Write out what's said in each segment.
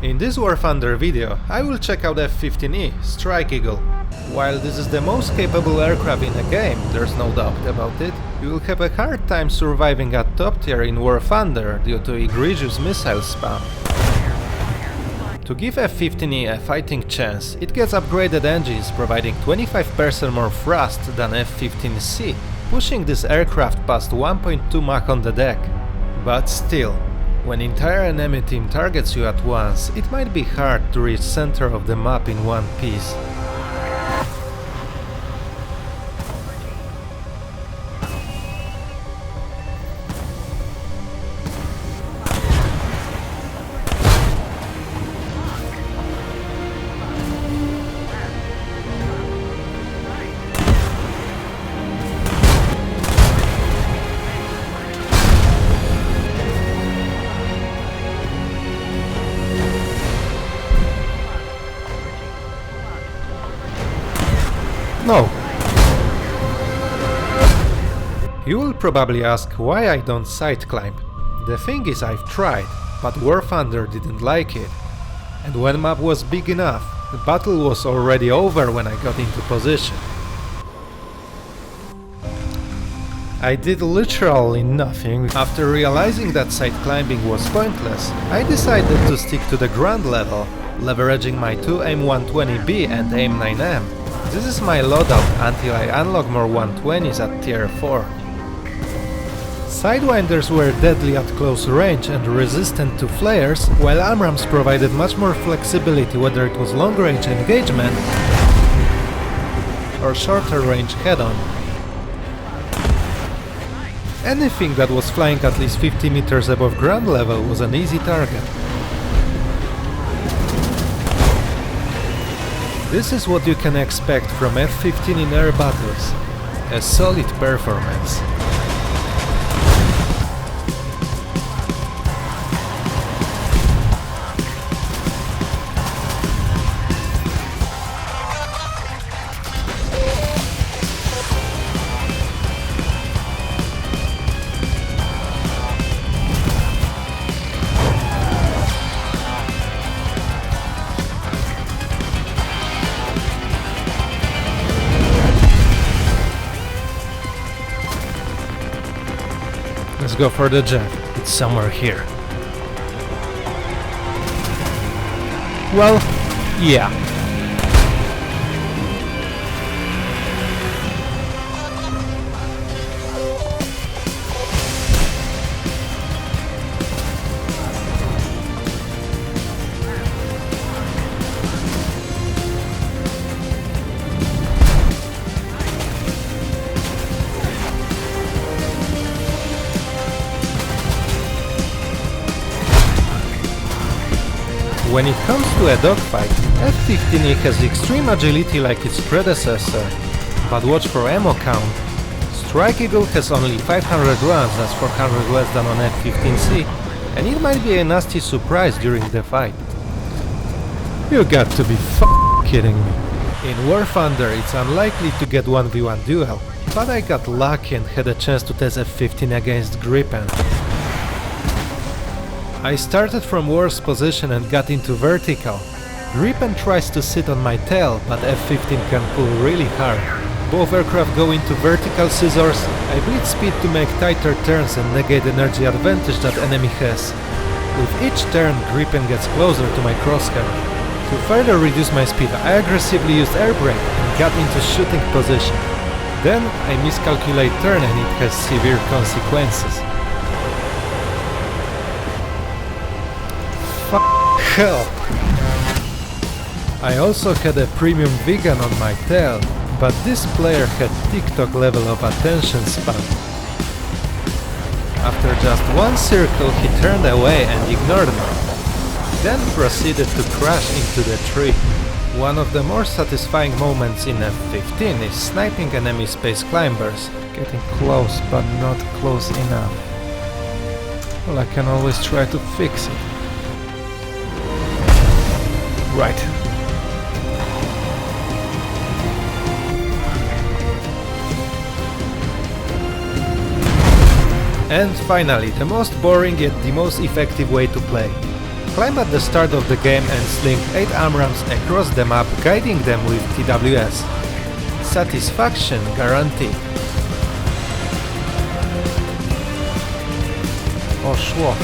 In this War Thunder video, I will check out F-15E, Strike Eagle. While this is the most capable aircraft in the game, there's no doubt about it, you will have a hard time surviving at top tier in War Thunder due to egregious missile spam. To give F-15E a fighting chance, it gets upgraded engines providing 25% more thrust than F-15C, pushing this aircraft past 1.2 Mach on the deck. But still, when entire enemy team targets you at once, it might be hard to reach center of the map in one piece. No. You will probably ask why I don't side climb. The thing is, I've tried, but War Thunder didn't like it. And when map was big enough, the battle was already over when I got into position. I did literally nothing. After realizing that side climbing was pointless, I decided to stick to the ground level, leveraging my two AIM-120B and AIM-9M. This is my loadout until I unlock more 120s at tier 4. Sidewinders were deadly at close range and resistant to flares, while AMRAAMs provided much more flexibility whether it was long range engagement or shorter range head-on. Anything that was flying at least 50 meters above ground level was an easy target. This is what you can expect from F-15 in air battles. A solid performance. Let's go for the jet. It's somewhere here. Well, yeah. When it comes to a dogfight, F-15E has extreme agility like its predecessor, but watch for ammo count. Strike Eagle has only 500 rounds, that's 400 less than on F-15C, and it might be a nasty surprise during the fight. You got to be kidding me. In War Thunder it's unlikely to get 1v1 duel, but I got lucky and had a chance to test F-15 against Gripen. I started from worst position and got into vertical. Gripen tries to sit on my tail, but F-15 can pull really hard. Both aircraft go into vertical scissors, I bleed speed to make tighter turns and negate energy advantage that enemy has. With each turn, Gripen gets closer to my crosshair. To further reduce my speed, I aggressively used air brake and got into shooting position. Then I miscalculate turn and it has severe consequences. Help! I also had a premium vegan on my tail, but this player had TikTok level of attention span. After just one circle he turned away and ignored me, then proceeded to crash into the tree. One of the more satisfying moments in F-15 is sniping enemy space climbers, getting close but not close enough. Well, I can always try to fix it. Right. And finally, the most boring yet the most effective way to play. Climb at the start of the game and sling 8 AMRAAMs across the map, guiding them with TWS. Satisfaction guaranteed. O, szło.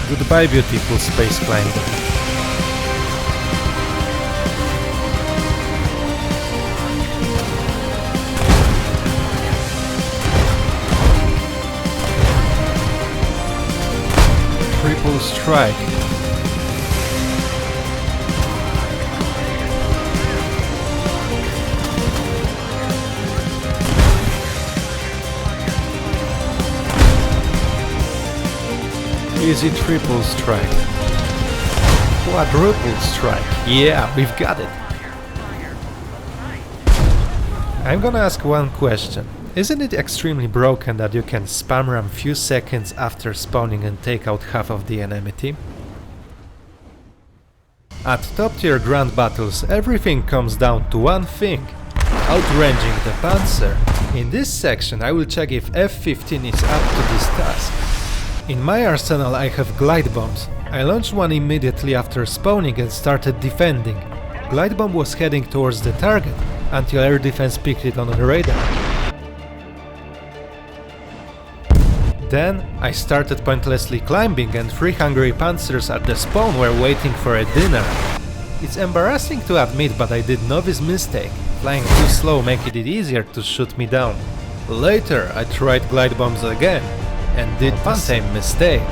Goodbye, beautiful space climber. Triple strike. Easy triple strike. Quadruple strike. Yeah, we've got it. I'm gonna ask one question. Isn't it extremely broken that you can spam ram few seconds after spawning and take out half of the enemy team? At top tier grand battles, everything comes down to one thing: outranging the Panzer. In this section I will check if F-15 is up to this task. In my arsenal I have glide bombs. I launched one immediately after spawning and started defending. Glide bomb was heading towards the target until air defense picked it on the radar. Then I started pointlessly climbing and 3 hungry Panzers at the spawn were waiting for a dinner. It's embarrassing to admit, but I did novice mistake. Flying too slow made it easier to shoot me down. Later I tried glide bombs again and did the same mistake.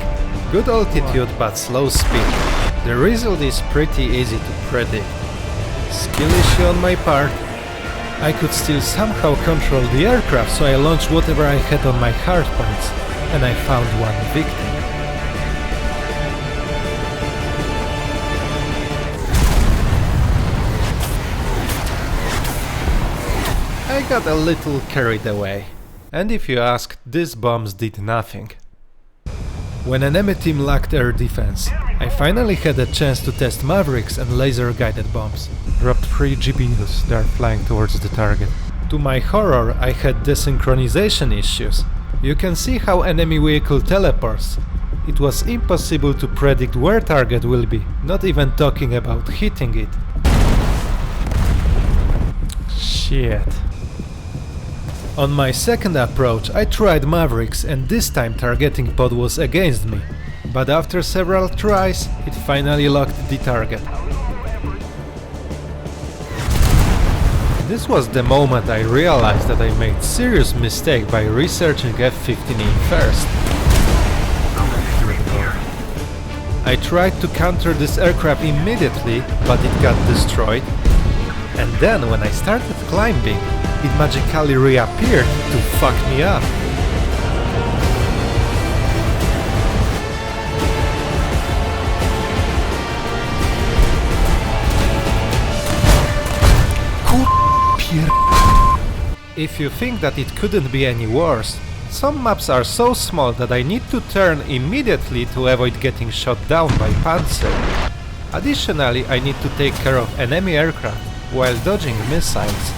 Good altitude but slow speed. The result is pretty easy to predict. Skill issue on my part. I could still somehow control the aircraft, so I launched whatever I had on my hardpoints, and I found one victim. I got a little carried away. And if you ask, these bombs did nothing. When an enemy team lacked air defense, I finally had a chance to test Mavericks and laser-guided bombs. Dropped 3 GBUs, they are flying towards the target. To my horror, I had desynchronization issues. You can see how enemy vehicle teleports. It was impossible to predict where target will be, not even talking about hitting it. Shit. On my second approach I tried Mavericks, and this time targeting pod was against me. But after several tries, it finally locked the target. This was the moment I realized that I made serious mistake by researching F-15E first. I tried to counter this aircraft immediately, but it got destroyed. And then when I started climbing, it magically reappeared to fuck me up. If you think that it couldn't be any worse, some maps are so small that I need to turn immediately to avoid getting shot down by Panzer. Additionally, I need to take care of enemy aircraft while dodging missiles.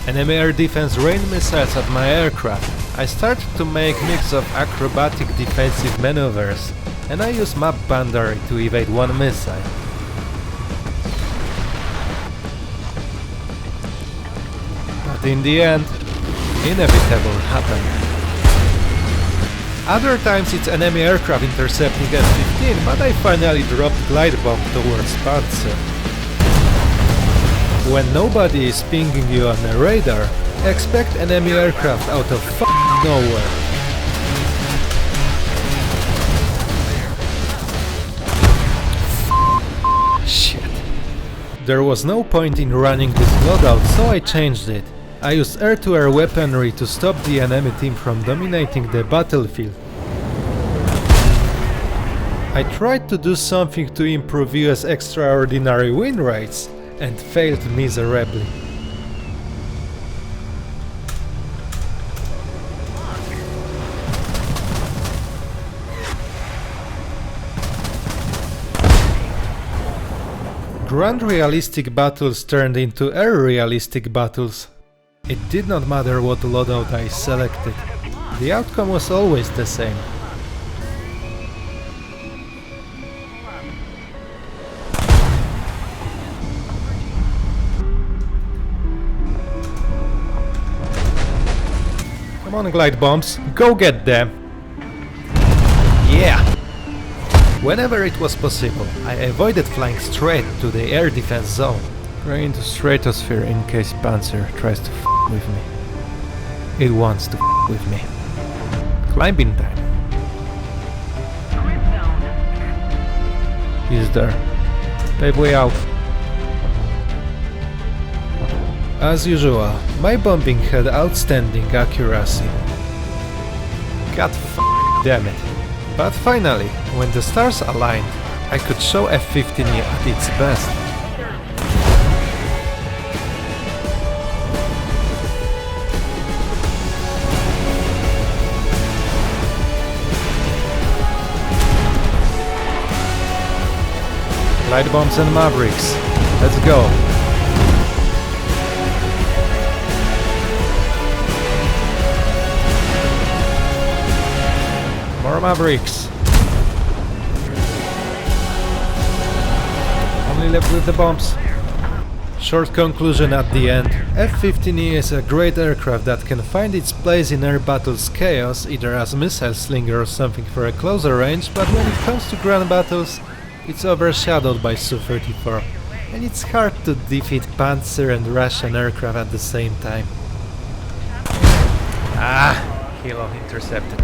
Enemy air defense rain missiles at my aircraft. I started to make mix of acrobatic defensive maneuvers, and I use map boundary to evade one missile. But in the end, inevitable happened. Other times it's enemy aircraft intercepting F-15, but I finally dropped glide bomb towards Panzer. When nobody is pinging you on a radar, expect enemy aircraft out of nowhere. Shit. There was no point in running this loadout, so I changed it. I used air-to-air weaponry to stop the enemy team from dominating the battlefield. I tried to do something to improve US extraordinary win rates, and failed miserably. Ground realistic battles turned into air realistic battles. It did not matter what loadout I selected. The outcome was always the same. Come on, glide bombs, go get them! Yeah! Whenever it was possible, I avoided flying straight to the air defense zone, going into stratosphere in case Panzer tries to f with me. It wants to f with me. Climbing time. He's there. Pave way out. As usual, my bombing had outstanding accuracy. God damn it. But finally, when the stars aligned, I could show F-15E at its best. Glide bombs and Mavericks. Let's go. More Mavericks. Only left with the bombs. Short conclusion at the end. F-15E is a great aircraft that can find its place in air battles chaos, either as missile slinger or something for a closer range, but when it comes to ground battles, it's overshadowed by Su-34, and it's hard to defeat Panzer and Russian aircraft at the same time. Ah, Hilo intercepted.